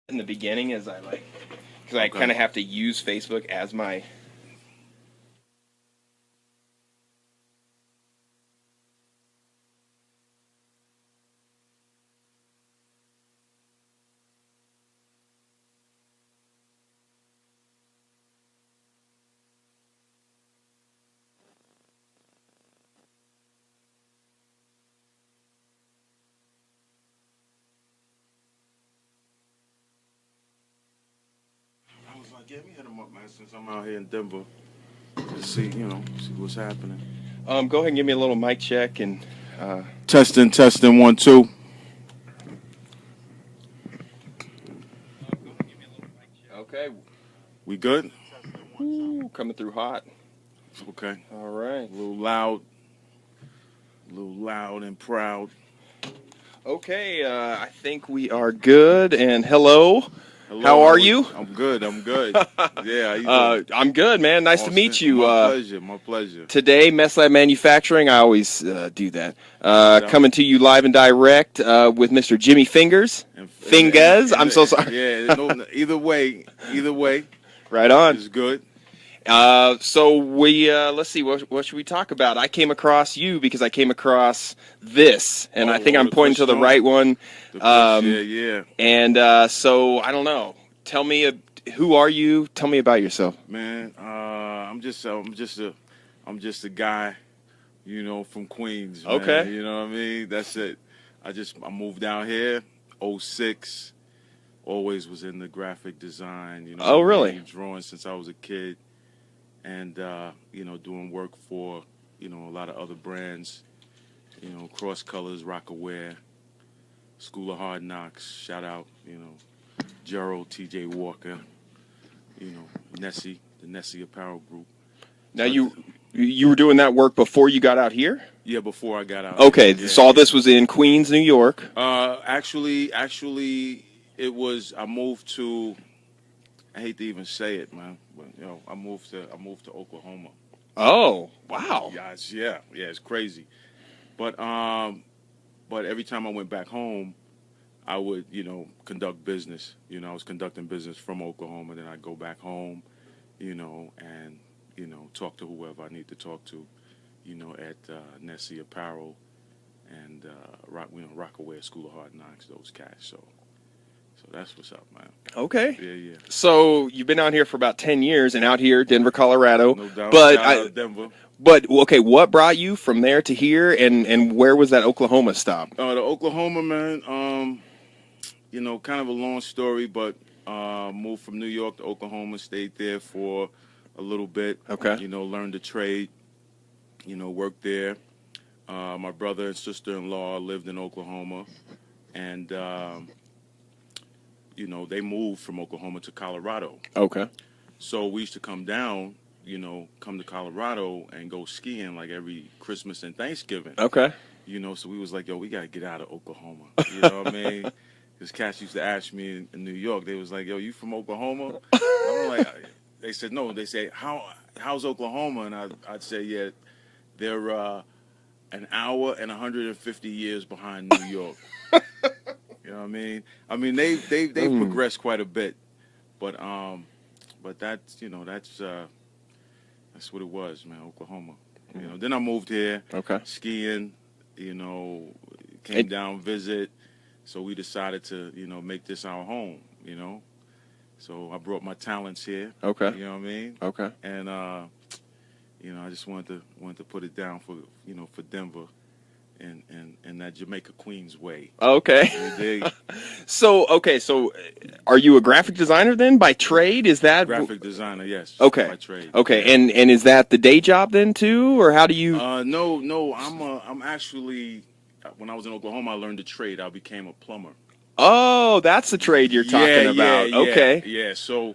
in the beginning as I like, because I kind of have to use Facebook as my. I was like, yeah, me hit him up, man, since I'm out here in Denver to see, see what's happening. Go ahead and give me a little mic check and. Testing, testing, 1, 2. Okay. We good? Ooh, coming through hot. Okay. All right. A little loud and proud. Okay, I think we are good. And hello. Hello, How are you? I'm good. I'm good. Yeah, how you doing? I'm good, man. Nice to meet Austin? you. My pleasure. My pleasure. Today, Mess Lab Manufacturing. I always do that. No doubt. Coming to you live and direct with Mr. Jimi Fingerz. Fingerz. I'm so sorry. Yeah. No. Either way. Right on. It's good. So we let's see. What should we talk about? I came across you because I came across this, and I think I'm the pointing to the Kush right one. The Kush, yeah. And so I don't know. Tell me, who are you? Tell me about yourself. Man, I'm just a guy, from Queens, man. Okay. You know what I mean? That's it. I moved down here, '06. Always was in the graphic design, Oh, really? drawing since I was a kid, and doing work for, a lot of other brands, Cross Colors, Rockaware, School of Hard Knocks. Shout out, Gerald, T.J. Walker, Nessie, the Nessie Apparel Group. Now you were doing that work before you got out here? Yeah, before I got out. Okay, Yeah, so all this was in Queens, New York. Actually, it was. I moved to. I hate to even say it, man, but I moved to Oklahoma. Oh, wow. Yeah, it's crazy. But every time I went back home, I would, conduct business. I was conducting business from Oklahoma. Then I'd go back home, and talk to whoever I need to talk to, at Nessie Apparel and Rockaway School of Hard Knocks. Those cats. So that's what's up, man. Okay. Yeah. So you've been out here for about 10 years, and out here, Denver, Colorado. No doubt. But Shout out Denver. But okay, what brought you from there to here, and where was that Oklahoma stop? The Oklahoma, man. Kind of a long story, but moved from New York to Oklahoma, stayed there for a little bit. Okay. Learned the trade. Worked there. My brother and sister-in-law lived in Oklahoma, and they moved from Oklahoma to Colorado. Okay. So we used to come down, come to Colorado and go skiing like every Christmas and Thanksgiving. Okay. So we was like, yo, we got to get out of Oklahoma. You know what I mean? Because cats used to ask me in New York, they was like, yo, you from Oklahoma? I'm like, they said, no. They say, how's Oklahoma? And I'd say, yeah, they're an hour and 150 years behind New York. You know what I mean? I mean, they've progressed quite a bit, but that's that's what it was, man. Oklahoma. Then I moved here. Okay. Skiing. Came down visit. So we decided to make this our home. So I brought my talents here. Okay. You know what I mean? Okay. And I just wanted to put it down for for Denver. In that Jamaica Queens way. Okay. So are you a graphic designer then by trade? Is that graphic designer? Yes. Okay. By trade. Okay, yeah. And is that the day job then too, or how do you? No. I'm actually when I was in Oklahoma, I learned a trade. I became a plumber. Oh, that's the trade you're talking about. Okay. Yeah. So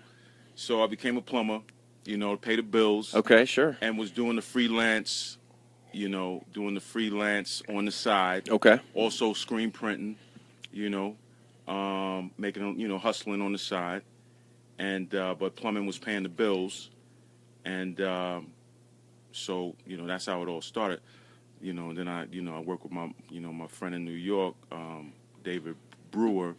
I became a plumber. To pay the bills. Okay, sure. And was doing the freelance. Doing the freelance on the side. Okay. Also screen printing, making, hustling on the side. And, but plumbing was paying the bills. And, so, that's how it all started. Then I work with my friend in New York, David Brewer.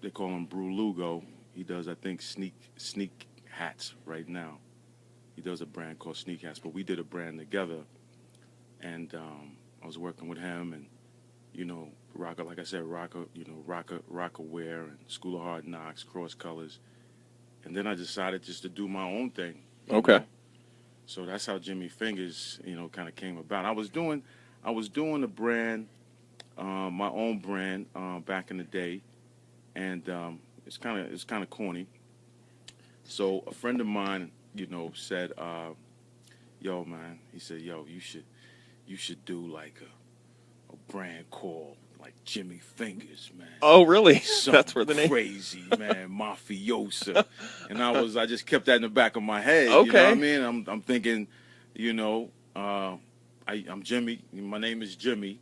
they call him Brew Lugo. He does, I think, sneak hats right now. He does a brand called Sneak Hats, but we did a brand together, and I was working with him, and Rocker, like I said, Rocker Wear and School of Hard Knocks, Cross Colors, and then I decided just to do my own thing. Okay. So that's how Jimi Fingerz, kind of came about. I was doing a brand, my own brand, back in the day, and it's kind of corny. So a friend of mine, said, "Yo, man," he said, "Yo, you should do like a brand called like Jimi Fingerz, man." Oh, really? That's where the Something name. crazy, man, mafiosa. And I just kept that in the back of my head. Okay. You know what I mean? I'm thinking, I'm Jimmy. My name is Jimmy.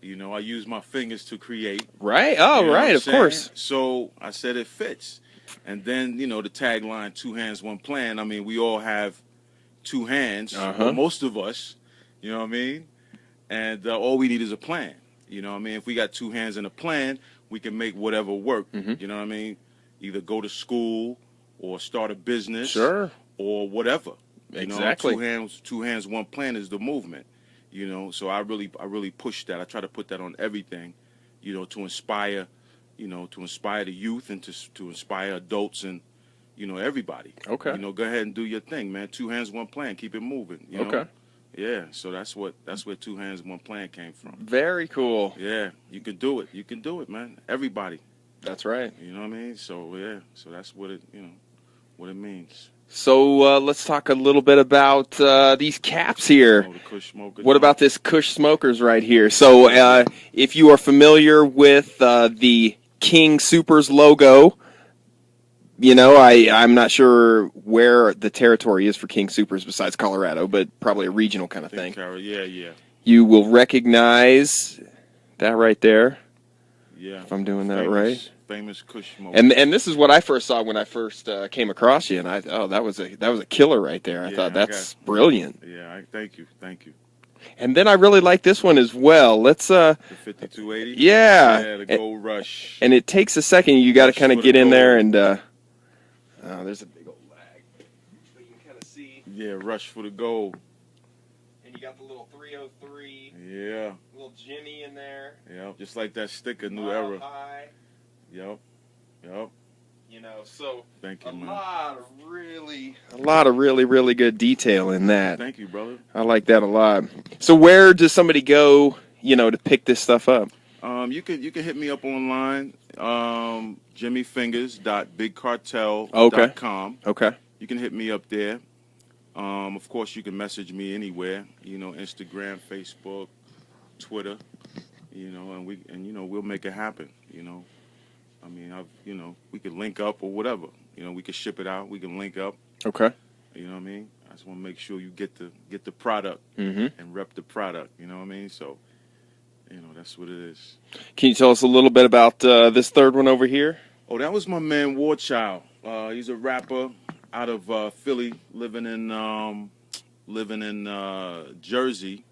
I use my fingers to create. Right. Oh, You know what right. I'm Of saying? course. So I said it fits. And then, the tagline, 2 hands, 1 plan. I mean, we all have 2 hands, or most of us, you know what I mean? And all we need is a plan. You know what I mean? If we got 2 hands and a plan, we can make whatever work. You know what I mean? Either go to school or start a business. Sure. Or whatever. Exactly. 2 hands, 1 plan is the movement. So I really push that. I try to put that on everything, to inspire, the youth and to inspire adults and, everybody. Okay. Go ahead and do your thing, man. 2 hands, 1 plan. Keep it moving. Okay. Yeah. So that's where 2 hands, 1 plan came from. Very cool. Yeah. You can do it. You can do it, man. Everybody. That's right. You know what I mean? So yeah. So that's what it what it means. So let's talk a little bit about these caps here. The Kush Smoker. What about this Kush Smokers right here? So if you are familiar with the King Supers logo, I'm not sure where the territory is for King Supers besides Colorado, but probably a regional kind of thing. Yeah. You will recognize that right there. Yeah. If I'm doing that right. Famous Kush Smoker. And this is what I first saw when I first came across you, and that was a killer right there. I thought that's brilliant. Yeah, thank you. And then I really like this one as well. Let's the 5280. Yeah, the Gold Rush. And it takes a second. You got to kind of get in there and there's a big old lag, but you can kind of see. Yeah, Rush for the gold. And you got the little 303. Yeah. Little Jimmy in there. Yep, just like that sticker, New Mile Era. High. Yep. So thank you, man. A lot of really, really good detail in that. Thank you, brother. I like that a lot. So where does somebody go, to pick this stuff up? You can hit me up online, JimiFingers.BigCartel.com. Okay. You can hit me up there. Of course, you can message me anywhere. Instagram, Facebook, Twitter. And we'll make it happen. I mean, we could link up or whatever. We could ship it out. We can link up. Okay. You know what I mean? I just want to make sure you get the product and rep the product. You know what I mean? So, that's what it is. Can you tell us a little bit about this third one over here? Oh, that was my man War Child. He's a rapper out of Philly, living in Jersey.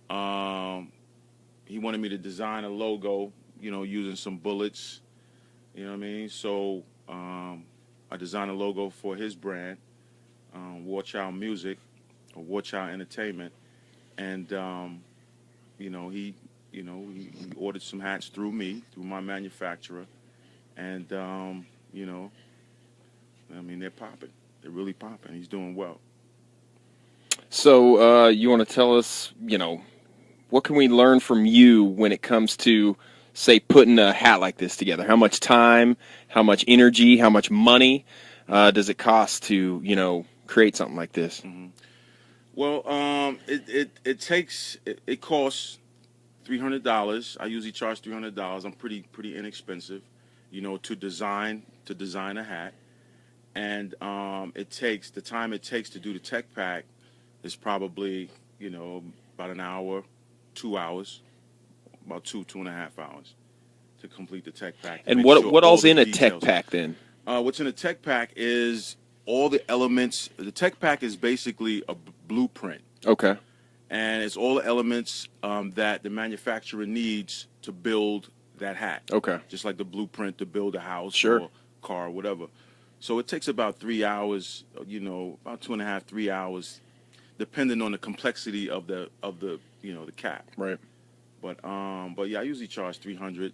He wanted me to design a logo, using some bullets. You know what I mean? So I designed a logo for his brand, War Child Music, or War Child Entertainment, and he ordered some hats through me, through my manufacturer, and they're popping. They're really popping. He's doing well. So you want to tell us, what can we learn from you when it comes to, say, putting a hat like this together? How much time, how much energy, how much money does it cost to, create something like this? Mm-hmm. Well, it costs $300. I usually charge $300. I'm pretty inexpensive, to design a hat, and the time it takes to do the tech pack is probably about an hour, 2 hours, about 2.5 hours to complete the tech pack. And what all's in a tech pack then? What's in a tech pack is all the elements. The tech pack is basically a blueprint. Okay. And it's all the elements that the manufacturer needs to build that hat. Okay. Just like the blueprint to build a house Sure. or car or whatever. So it takes about 3 hours, about 2.5, 3 hours, depending on the complexity of the the cap. Right. But yeah, I usually charge 300,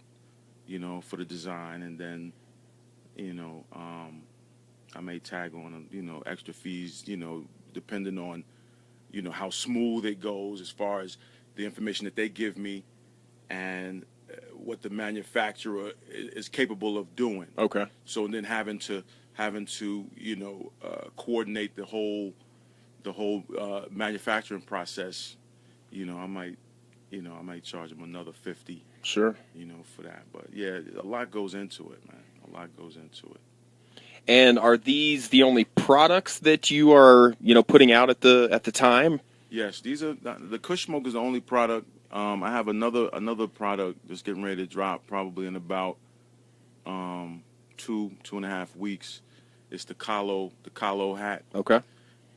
for the design, and then, I may tag on, extra fees, depending on, how smooth it goes as far as the information that they give me and what the manufacturer is capable of doing. Okay. So then having to coordinate the whole manufacturing process, I might charge them another 50, Sure. for that. But yeah, a lot goes into it, man. A lot goes into it. And are these the only products that you are, putting out at the time? Yes, these are the Kush Smoke is the only product. I have another product that's getting ready to drop probably in about 2.5 weeks. It's the Kahlo hat. Okay.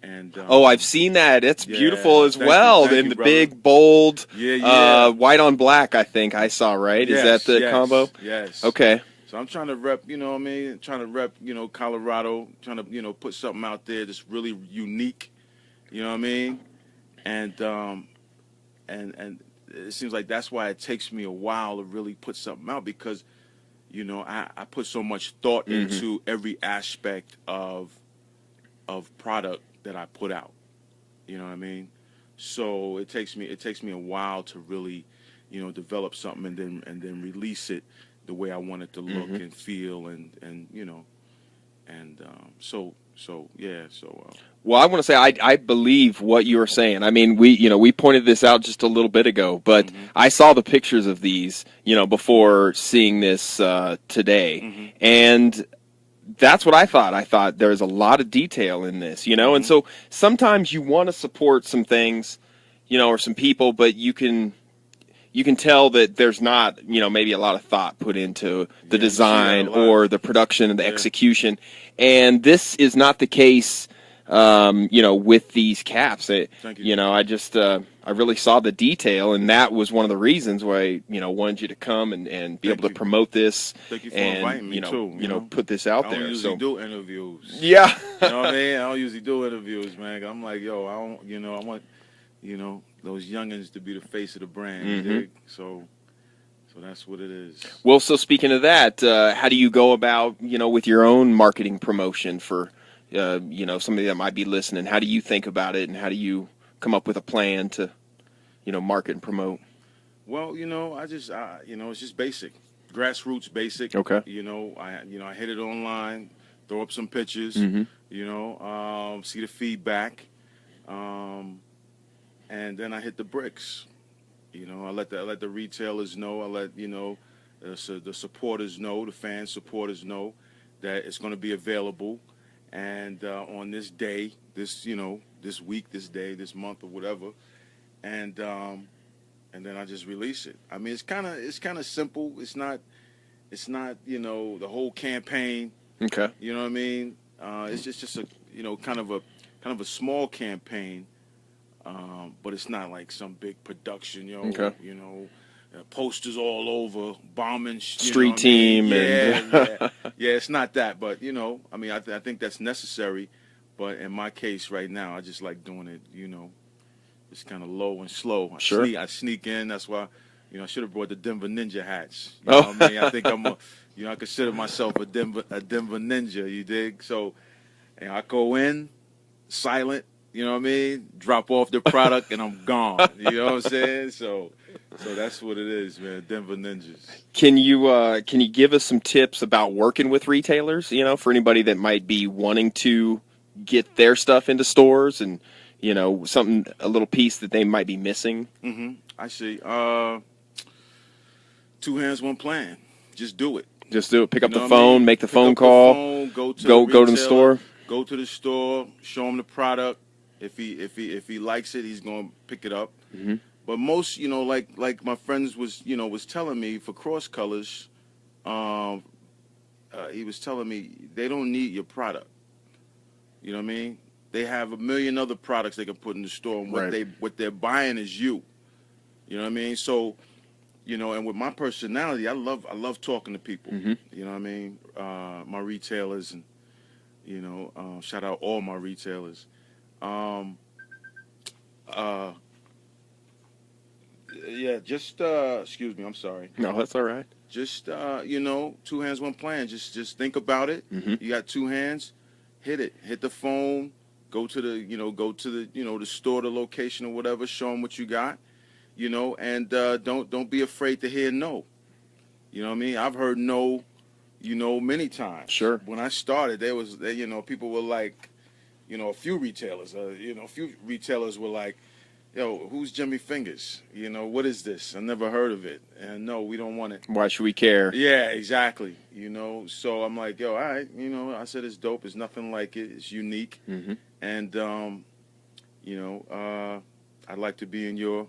And I've seen that. It's yeah, beautiful as thank well. you, And the brother. big, bold, Yeah. white on black, I think I saw, right? Is that the combo? Yes. Okay. So I'm trying to rep, trying to rep, Colorado, trying to, put something out there that's really unique, you know what I mean? And it seems like that's why it takes me a while to really put something out, because, I put so much thought into every aspect of product that I put out. You know what I mean? So it takes me a while to really, develop something and then release it the way I want it to look and feel and yeah. Well, I want to say I believe what you were saying. I mean, we pointed this out just a little bit ago, but I saw the pictures of these, before seeing this today, and that's what I thought. I thought there's a lot of detail in this, and so sometimes you want to support some things, or some people, but you can tell that there's not, maybe a lot of thought put into the design or the production and the execution. And this is not the case, with these caps. Thank you. I really saw the detail, and that was one of the reasons why, wanted you to come and be able to promote this. Thank you for and, inviting me too. put this out I there. don't usually do interviews. Yeah. You know what I mean? I don't usually do interviews, man. I'm like, yo, I want, those youngins to be the face of the brand. You dig? So that's what it is. Well, so speaking of that, how do you go about, with your own marketing promotion for, somebody that might be listening? How do you think about it, and how do you come up with a plan to, market and promote? Well, it's just basic, grassroots basic. Okay. I hit it online, throw up some pictures, see the feedback, and then I hit the bricks. I let the retailers know. I let the supporters know, the fan supporters know that it's going to be available, and on this day, this week, this day, this month, or whatever, and then I just release it. I mean, it's kind of simple. It's not the whole campaign. Okay. You know what I mean? It's just a kind of a small campaign. But it's not like some big production, Okay. Posters all over, bombing, street team, yeah, it's not that, but I think that's necessary. But in my case, right now, I just like doing it, just kind of low and slow. Sure. I sneak in. That's why, I should have brought the Denver Ninja hats. You know what I mean? I think I consider myself a Denver Ninja. You dig? So, I go in silent. You know what I mean? Drop off the product and I'm gone. You know what I'm saying? So that's what it is, man. Denver Ninjas. Can you give us some tips about working with retailers? For anybody that might be wanting to get their stuff into stores, and a little piece that they might be missing. I see. 2 hands, 1 plan. Just do it. Just do it. Pick up the what I phone, mean? make the Pick phone up call. The phone, go to the store. Go to the store. Show him the product. If he likes it, he's gonna pick it up. But most, like my friends was telling me for cross colors, he was telling me they don't need your product. You know what I mean? They have a million other products they can put in the store, and what they're buying is you. You know what I mean? So you know, and with my personality, I love talking to people. Mm-hmm. You know what I mean? My retailers, and you know, shout out all my retailers. Um, uh, yeah, just excuse me, I'm sorry. No, that's all right. Just you know, two hands, one plan. Just think about it. Mm-hmm. You got two hands, hit it. Hit the phone. Go to the the store, the location or whatever. Show them what you got. You know, and don't be afraid to hear no. You know what I mean? I've heard no, you know, many times. Sure. When I started, you know, people were like, you know, a few retailers were like, yo, who's Jimi Fingerz? You know, what is this? I never heard of it. And no, we don't want it. Why should we care? Yeah, exactly. You know, so I'm like, yo, all right, you know, I said it's dope. It's nothing like it. It's unique. Mm-hmm. And, you know, I'd like to be in your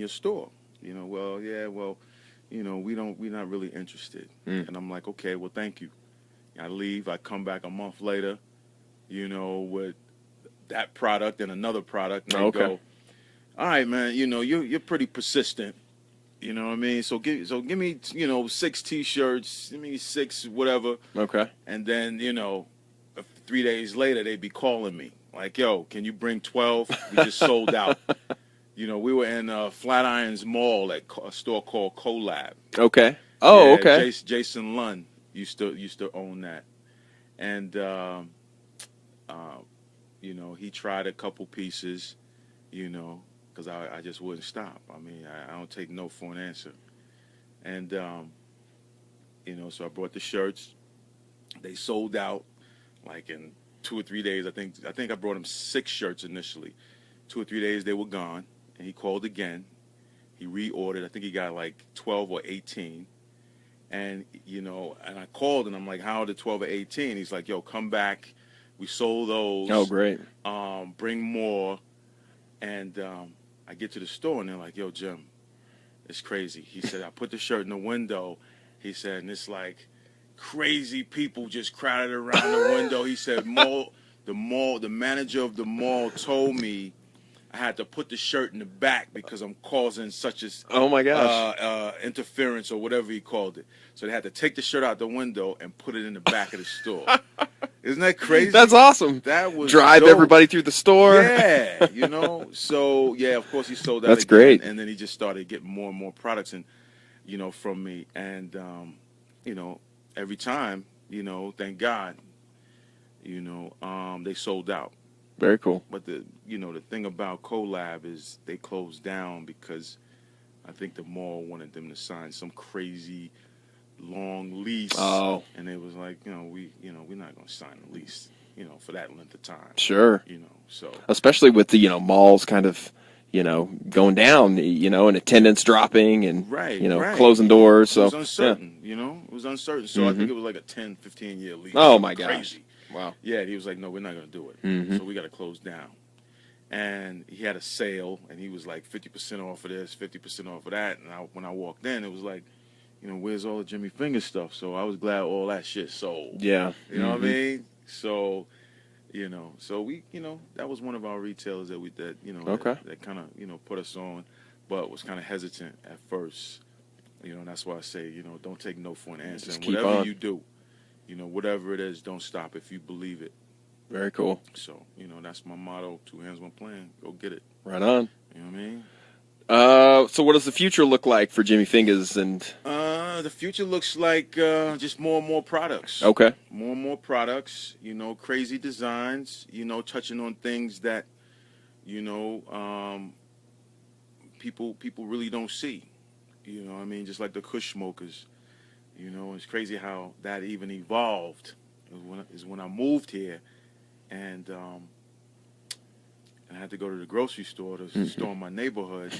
store. You know, well, yeah, well, you know, we're not really interested. And I'm like, okay, well, thank you. I leave. I come back a month later, you know, with that product and another product. And they go, all right, man, you know, you're pretty persistent. You know what I mean? So give me, you know, 6 T-shirts, give me 6 whatever. Okay. And then, you know, 3 days later, they'd be calling me. Like, yo, can you bring 12? We just sold out. You know, we were in Flatirons Mall at a store called Collab. Okay. Oh, yeah, okay. Jason Lund used to own that, and you know, he tried a couple pieces, you know, because I just wouldn't stop. I mean, I don't take no for an answer, and you know, so I brought the shirts. They sold out like in 2 or 3 days. I think I brought him 6 shirts initially. 2 or 3 days they were gone, and he called again. He reordered. I think he got like 12 or 18. And, you know, and I called and I'm like, how are the 12 or 18? He's like, yo, come back. We sold those. Oh, great. Bring more. And I get to the store and they're like, yo, Jim, it's crazy. He said, I put the shirt in the window. He said, and it's like crazy people just crowded around the window. He said, the manager of the mall told me I had to put the shirt in the back because I'm causing such as Oh my gosh. interference or whatever he called it. So they had to take the shirt out the window and put it in the back of the store. Isn't that crazy? That's awesome. That was drive dope. everybody through the store. Yeah, you know. So yeah, of course he sold that. That's again, great. And then he just started getting more and more products and you know from me and you know every time you know thank God you know they sold out. Very cool. But the thing about Collab is they closed down because I think the mall wanted them to sign some crazy long lease. Oh. And they was like, we're not going to sign a lease, for that length of time. Sure. So especially with the malls kind of going down, and attendance dropping and right. closing doors. So it was uncertain, it was uncertain. So I think it was like a 10, 15-year lease. Oh my gosh. Crazy. Wow. Yeah, he was like, no, we're not going to do it. So we got to close down. And he had a sale, and he was like 50% off of this, 50% off of that. And when I walked in, it was like, where's all the Jimi Fingerz stuff? So I was glad all that shit sold. Yeah. You know what I mean? So, so we, that was one of our retailers that that kind of, put us on, but was kind of hesitant at first. And that's why I say, don't take no for an answer. Just and keep whatever on. you do, whatever it is, don't stop if you believe it. Very cool. So, that's my motto, 2 hands, 1 plan. Go get it. Right on. You know what I mean? So what does the future look like for Jimi Fingerz? And the future looks like just more and more products. Okay. More and more products, crazy designs, touching on things that, people really don't see. You know what I mean? Just like the Kush smokers. It's crazy how that even evolved. Is when I moved here and I had to go to the grocery store to store in my neighborhood.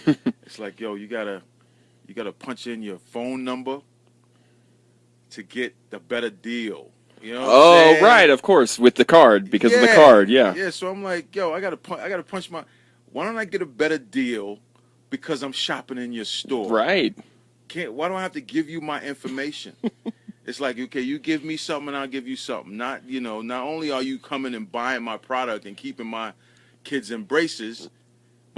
It's like, yo, you gotta punch in your phone number to get the better deal. You know what I'm saying? Right, of course, with the card because of the card. Yeah. Yeah. So I'm like, yo, I gotta punch my. Why don't I get a better deal because I'm shopping in your store? Right. Why don't I have to give you my information? It's like, okay, you give me something and I'll give you something. Not only are you coming and buying my product and keeping my kids in braces,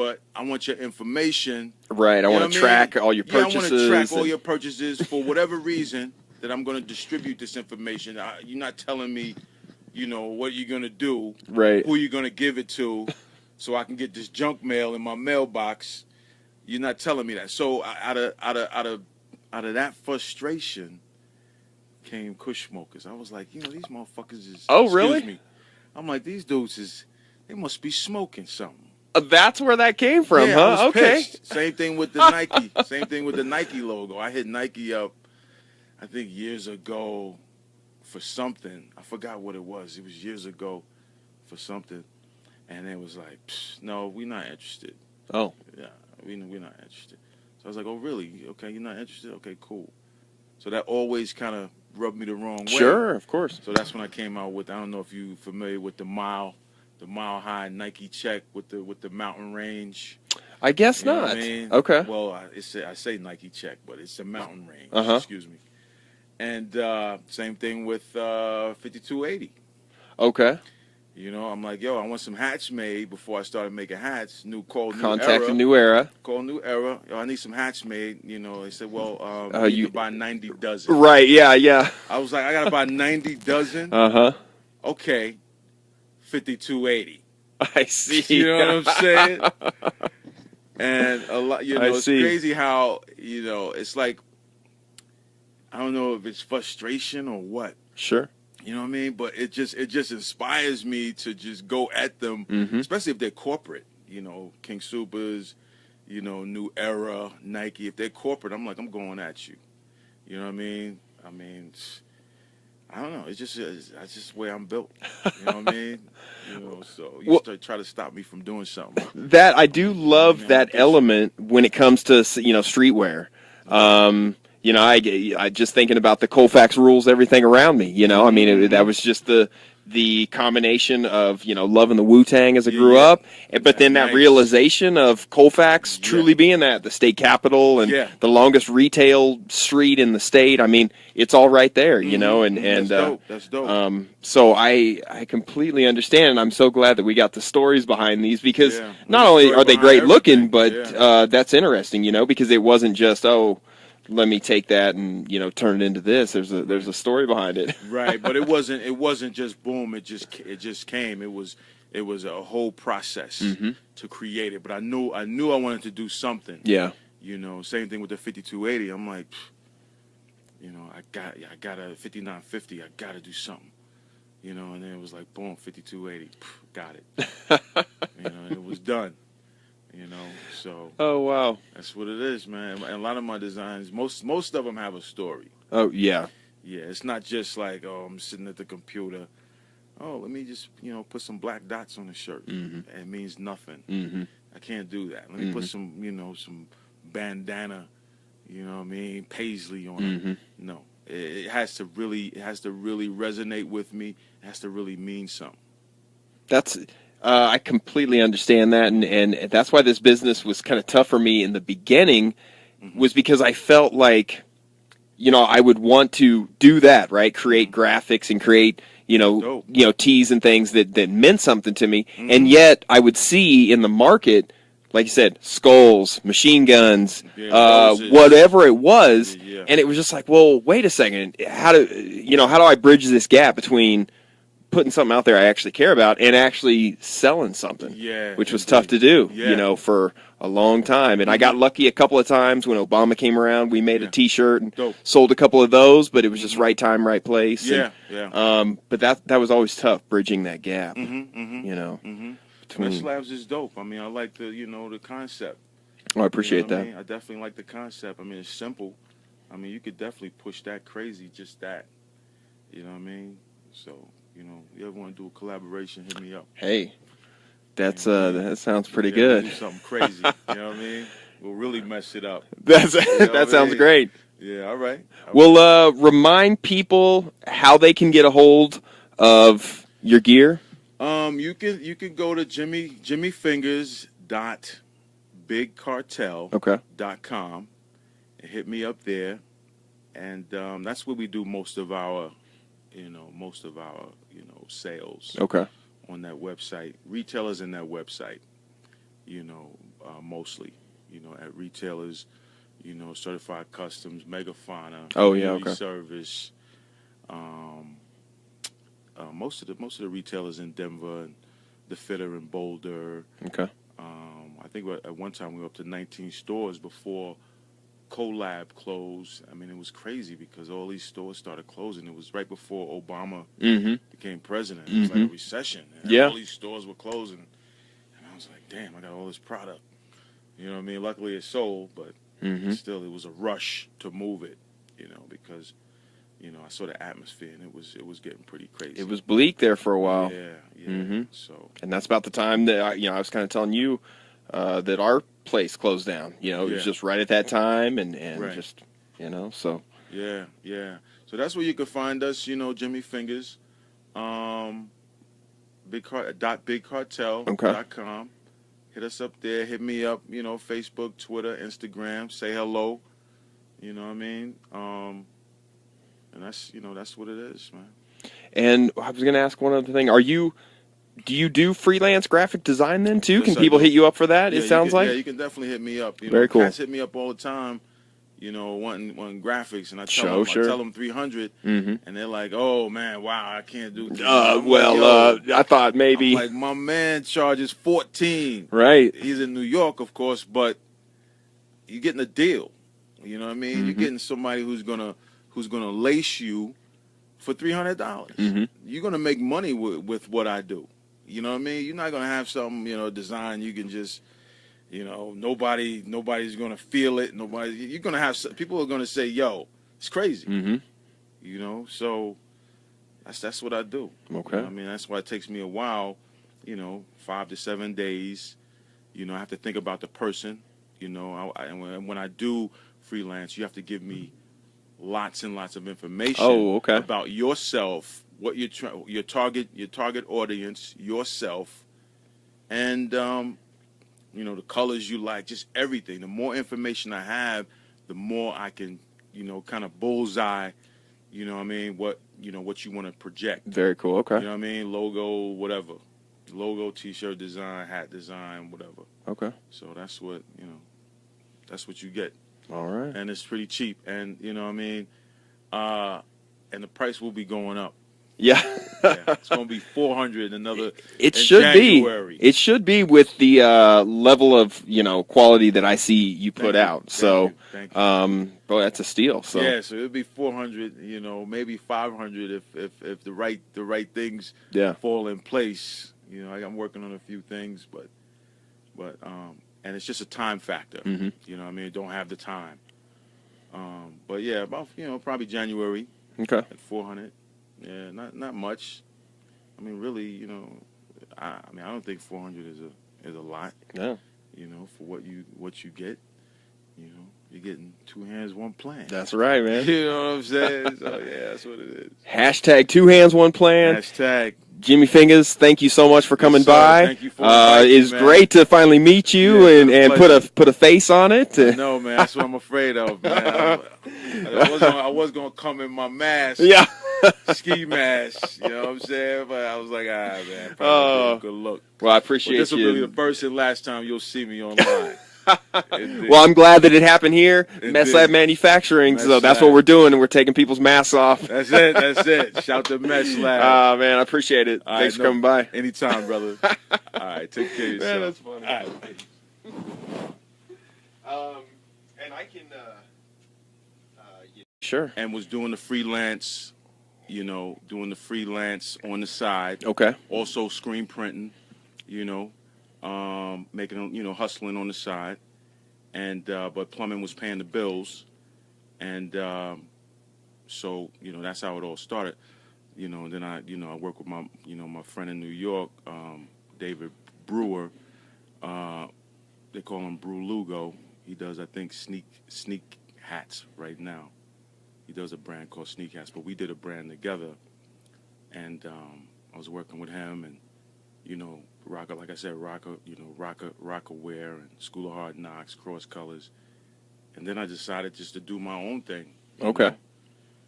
but I want your information. Right. I You know want to what I mean? track all your Yeah, I purchases. want to track all and- your purchases for whatever reason that I'm going to distribute this information. You're not telling me, you know, what you're going to do, Right. who you're going to give it to, so I can get this junk mail in my mailbox. You're not telling me that. So out of that frustration came Kush Smokers. I was like, you know, these motherfuckers is. Oh, really? Excuse me. I'm like, these dudes they must be smoking something. That's where that came from, Yeah, huh? I was Okay. pissed. Same thing with the Nike. Same thing with the Nike logo. I hit Nike up, I think years ago, for something. I forgot what it was. It was years ago for something, and it was like, no, we're not interested. Oh. Yeah, we're not interested. So I was like, oh, really? Okay, you're not interested? Okay, cool. So that always kind of rubbed me the wrong way. Sure, of course. So that's when I came out with, I don't know if you're familiar with the mile high Nike check with the mountain range. I guess You know not. what I mean? Okay. Well, I say Nike check, but it's a mountain range. Uh-huh. Excuse me. And same thing with 5280. Okay. You know, I'm like, yo, I want some hats made before I started making hats. New Contact era. a new era. Call New Era. Yo, I need some hats made. You know, they said, well, you you can buy 90 dozen. Right, yeah. I was like, I got to buy 90 dozen? Uh-huh. Okay, 5280. I see. You know what I'm saying? And a lot, you know, it's see. crazy how, you know, it's like, I don't know if it's frustration or what. Sure. You know what I mean? But it just inspires me to just go at them, especially if they're corporate. You know, King Supers, you know, New Era, Nike. If they're corporate, I'm like, I'm going at you. You know what I mean? I don't know. It's just the way I'm built. You know what I mean? You know, so you try to stop me from doing something. That I do love that element when it comes to, you know, streetwear. You know, I just thinking about the Colfax rules, everything around me. You know, I mean, that was just the combination of, you know, loving the Wu-Tang as I grew up, but then that realization of Colfax truly being the state capital and the longest retail street in the state. I mean, it's all right there, you know, and that's dope. So I completely understand, and I'm so glad that we got the stories behind these, because Yeah. not only are they great looking, everything. but that's interesting, you know, because it wasn't just, let me take that and, you know, turn it into this. There's a story behind it. Right, but it wasn't just boom. It just came. It was a whole process to create it. But I knew I wanted to do something. Yeah. You know, same thing with the 5280. I'm like, you know, I got a 5950. I got to do something. You know, and then it was like boom, 5280. Got it. You know, and it was done. You know, so. Oh wow. That's what it is, man. And a lot of my designs, most of them have a story. Oh yeah. Yeah, it's not just like, oh, I'm sitting at the computer. Oh, let me just, you know, put some black dots on the shirt. It means nothing. I can't do that. Let me put some, you know, some bandana, you know what I mean, paisley on it. No, it has to really resonate with me. It has to really mean something. That's. I completely understand that, and that's why this business was kind of tough for me in the beginning, was because I felt like, you know, I would want to do that, right? Create graphics and create, you know, tees and things that meant something to me, and yet I would see in the market, like you said, skulls, machine guns, whatever it was, and it was just like, well, wait a second, how do I bridge this gap between putting something out there I actually care about and actually selling something, which was tough to do, you know, for a long time. And I got lucky a couple of times when Obama came around. We made a T-shirt and sold a couple of those, but it was just right time, right place. But that was always tough, bridging that gap. You know, Twin Slabs is dope. I mean, I like the concept. Oh, I appreciate that. I mean? I definitely like the concept. I mean, it's simple. I mean, you could definitely push that crazy, just that. You know what I mean? So. You know, you ever want to do a collaboration, hit me up. Hey, that sounds pretty good. good. Do something crazy, you know what I mean? We'll really mess it up. That sounds great. Yeah, all right. Well, remind people how they can get a hold of your gear. You can go to Jimi Fingerz .bigcartel.com and hit me up there, and that's where we do most of our sales. Okay. On that website, retailers in that website, you know, mostly, at retailers, Certified Customs, Megafauna, Oh yeah, Community okay. Service. Um, most of the retailers in Denver, and the Fitter in Boulder. Okay. I think at one time we were up to 19 stores before Collab closed. I mean, it was crazy because all these stores started closing. It was right before Obama Mm-hmm. became president. It was like a Mm-hmm. recession, and Yeah. all these stores were closing. And I was like, damn, I got all this product. You know what I mean? Luckily, it sold, but Mm-hmm. still, it was a rush to move it. Because I saw the atmosphere, and it was getting pretty It crazy. was bleak there for a while. Yeah, yeah. Mm-hmm. So And that's about the time that I was kind of telling you that our place closed down. It was yeah, just right at that time, and right. just so. Yeah, yeah. So that's where you can find us. Jimmy Fingers, um, Okay. bigcartel.com. Hit us up there. Hit me up. Facebook, Twitter, Instagram. Say hello. You know what I mean? And that's what it is, man. And I was going to ask one other thing. Do you do freelance graphic design then too? Yes, Can I people do. hit you up for that? Yeah, It sounds yeah, like. you can definitely hit me up. Very cool. Cats hit me up all the time. Wanting graphics, and I Sure. tell them 300, Mm-hmm. and they're like, "Oh man, wow, I can't do 300." I'm like, "Yo." I thought I'm maybe. like, my man charges 14. Right. He's in New York, of course, but you're getting a deal. You know what I mean? You're Mm-hmm. getting somebody who's gonna lace you for $300. Mm-hmm. You're gonna make money with what I do. You know what I mean? You're not gonna have something design you can just nobody's gonna feel it. You're gonna have people are gonna say, "Yo, it's crazy." Mm-hmm. So that's what I do. You know Okay. what I mean? That's why it takes me a while. 5 to 7 days. I have to think about the person. And when I do freelance, you have to give me lots and lots of information Oh, okay. about yourself, what your target audience, yourself, and the colors you like, just everything. The more information I have, the more I can, kind of bullseye. You know what I mean? What you want to project. Very cool. Okay. You know what I mean? Logo, whatever. Logo, T-shirt design, hat design, whatever. Okay. So that's what you get. All right. And it's pretty cheap. And you know what I mean? And the price will be going up. Yeah. Yeah, it's going to be 400 another It in should January. be. It should be with the level of quality that I see you put out. Thank you. Boy, that's a steal. So Yeah, so it'll be 400. Maybe 500 if the right things fall in place. I'm working on a few things, but and it's just a time factor. Mm-hmm. You know what I mean? Don't have the time. But yeah, about probably January Okay. at 400. Yeah, not much. I mean, really, I don't think 400 is a lot. Yeah. For what you get. You're getting two hands, one plan. That's right, man. You know what I'm saying? So yeah, that's what it is. Hashtag 2 hands, 1 plan. Hashtag Jimi Fingerz, thank you so much for coming Yes, sir. by. Thank you for inviting me, It's man. great to finally meet you Yeah, and it's been a put a face on it. No, man, that's what I'm afraid of, man. I was gonna come in my mask, Yeah. ski mask. You know what I'm saying? But I was like, man, probably Oh. a good look. Well, I But appreciate this will be you. the first and last time you'll see me online. Indeed. Well, I'm glad that it happened here, Indeed. Mess Lab Manufacturing. Mess So that's Lab. what we're doing, and we're taking people's masks off. That's it. Shout to Mesh Lab. Man, I appreciate it. All Thanks right, for coming by. Anytime, brother. All right, take care of yourself. Man, that's funny. All right. And I can. Sure. And was doing the freelance, doing the freelance on the side. Okay. Also screen printing, making, hustling on the side. And but plumbing was paying the bills, and so that's how it all started. Then I work with my my friend in New York, David Brewer. They call him Brew Lugo. He does, I think, sneak hats right now. He does a brand called Sneak Hats, but we did a brand together, and I was working with him, and Rocker, like I said, Rocker Wear and School of Hard Knocks, Cross Colors, and then I decided just to do my own thing. Okay.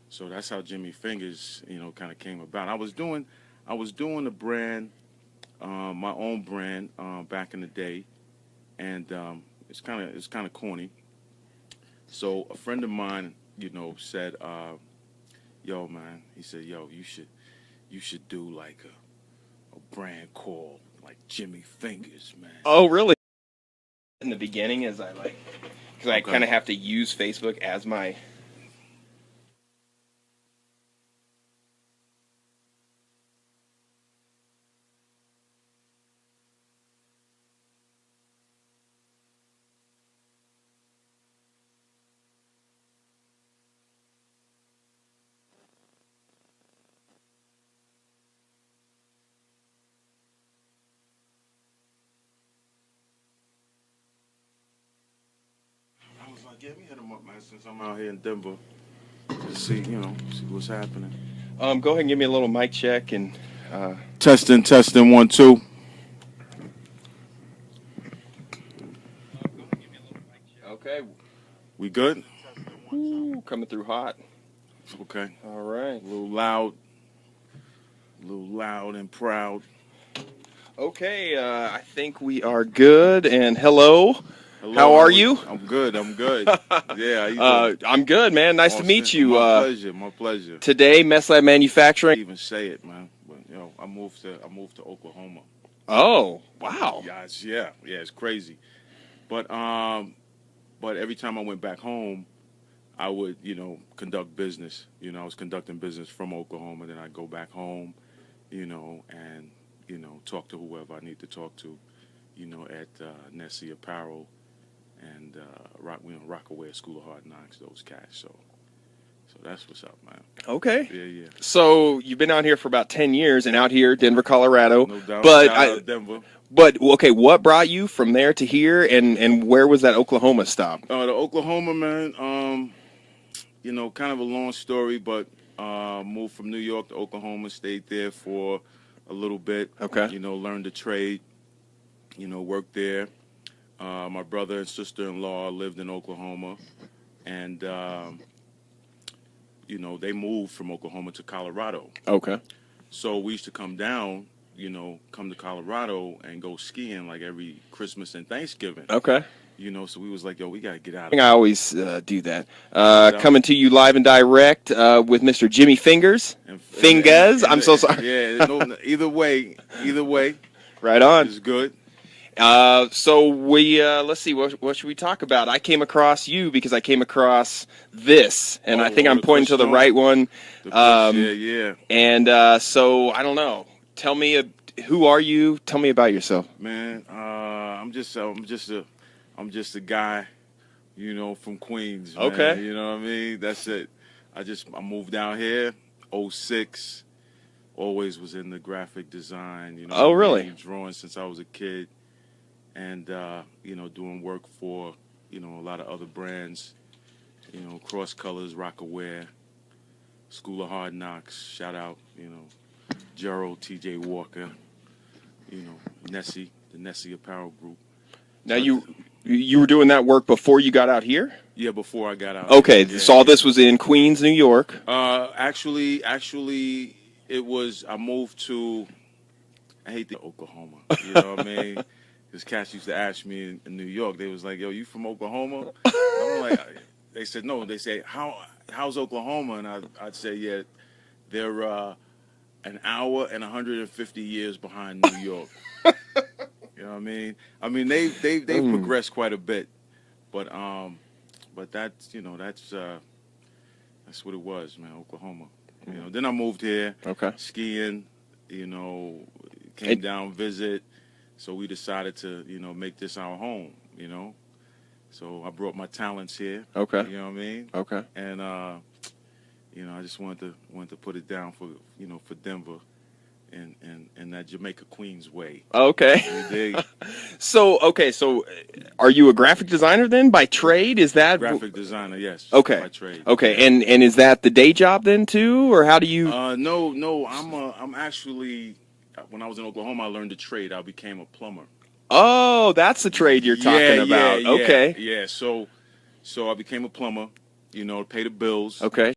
So that's how Jimi Fingerz, kind of came about. I was doing a brand, my own brand, back in the day, and it's kind of corny. So a friend of mine, said, "Yo, man," he said, "Yo, you should do like a brand called like Jimi Fingerz, man." Oh, really? In the beginning, as I like, because I kind Okay. of have to use Facebook as my. I was like, "Yeah, let me hit him up, man, since I'm out here in Denver to see what's happening." Go ahead and give me a little mic check and. Testing, 1 2. Okay. We good? Ooh, coming through hot. Okay. All right. A little loud and proud. Okay, I think we are good. And hello. Hello, How are you? I'm good. I'm good. Yeah, how you doing? I'm good, man. Nice to meet you. My pleasure. My pleasure. Today, Mess Lab I Manufacturing. even say it, man. But I moved to Oklahoma. Oh, wow. Yeah, it's crazy. But every time I went back home, I would conduct business. I was conducting business from Oklahoma. Then I'd go back home, and talk to whoever I need to talk to, at Nessie Apparel and Rockaway School of Hard Knocks. Those cats. So that's what's up, man. Okay. Yeah. So you've been out here for about 10 years and out here, Denver, Colorado. No doubt. But Shout out Denver. But okay, what brought you from there to here, and where was that Oklahoma stop? The Oklahoma, man. Kind of a long story, but moved from New York to Oklahoma, stayed there for a little bit. Okay. Learned the trade. Worked there. My brother and sister-in-law lived in Oklahoma, and they moved from Oklahoma to Colorado. Okay. So we used to come down, come to Colorado and go skiing like every Christmas and Thanksgiving. Okay. So we was like, yo, we got to get out I of think here. I always do that. Coming to you live and direct with Mr. Jimi Fingerz. Fingerz. I'm so sorry. Yeah, no, either way. Right on. It's good. So we let's see, what should we talk about? I came across you because I came across this, and I think I'm pointing to the right one. Yeah. And so I don't know. Tell me, who are you? Tell me about yourself. Man, I'm just a guy, from Queens. Man. Okay. You know what I mean? That's it. I moved down here, '06. Always was in the graphic design. Oh, really? Drawing since I was a kid, and doing work for a lot of other brands. Cross Colors, Rockaway, School of Hard Knocks. Shout out, Gerald, T.J. Walker. Nessie, the Nessie Apparel Group. Now you were doing that work before you got out here? Yeah, before I got out. Okay, Yeah, so all this was in Queens, New York. Actually, it was. I moved to. I hate the Oklahoma. You know what I mean? Because cats used to ask me in New York. They was like, "Yo, you from Oklahoma?" I'm like, they said no. They say, how's Oklahoma? And I'd say, yeah, they're an hour and 150 years behind New York. You know what I mean? They've progressed quite a bit, but that's that's what it was, man. Oklahoma. Then I moved here. Okay. Skiing. Came down visit. So we decided to make this our home. So I brought my talents here. Okay. You know what I mean? Okay. And I just wanted to put it down for for Denver. And that Jamaica Queens way. Okay. You dig? So are you a graphic designer then by trade? Is that Graphic designer? Yes. Okay. By trade. Okay, Yeah. and is that the day job then too, or how do you? No. I'm actually, when I was in Oklahoma, I learned the trade. I became a plumber. Oh, that's the trade you're talking about. Yeah. Okay. Yeah. So I became a plumber. To pay the bills. Okay.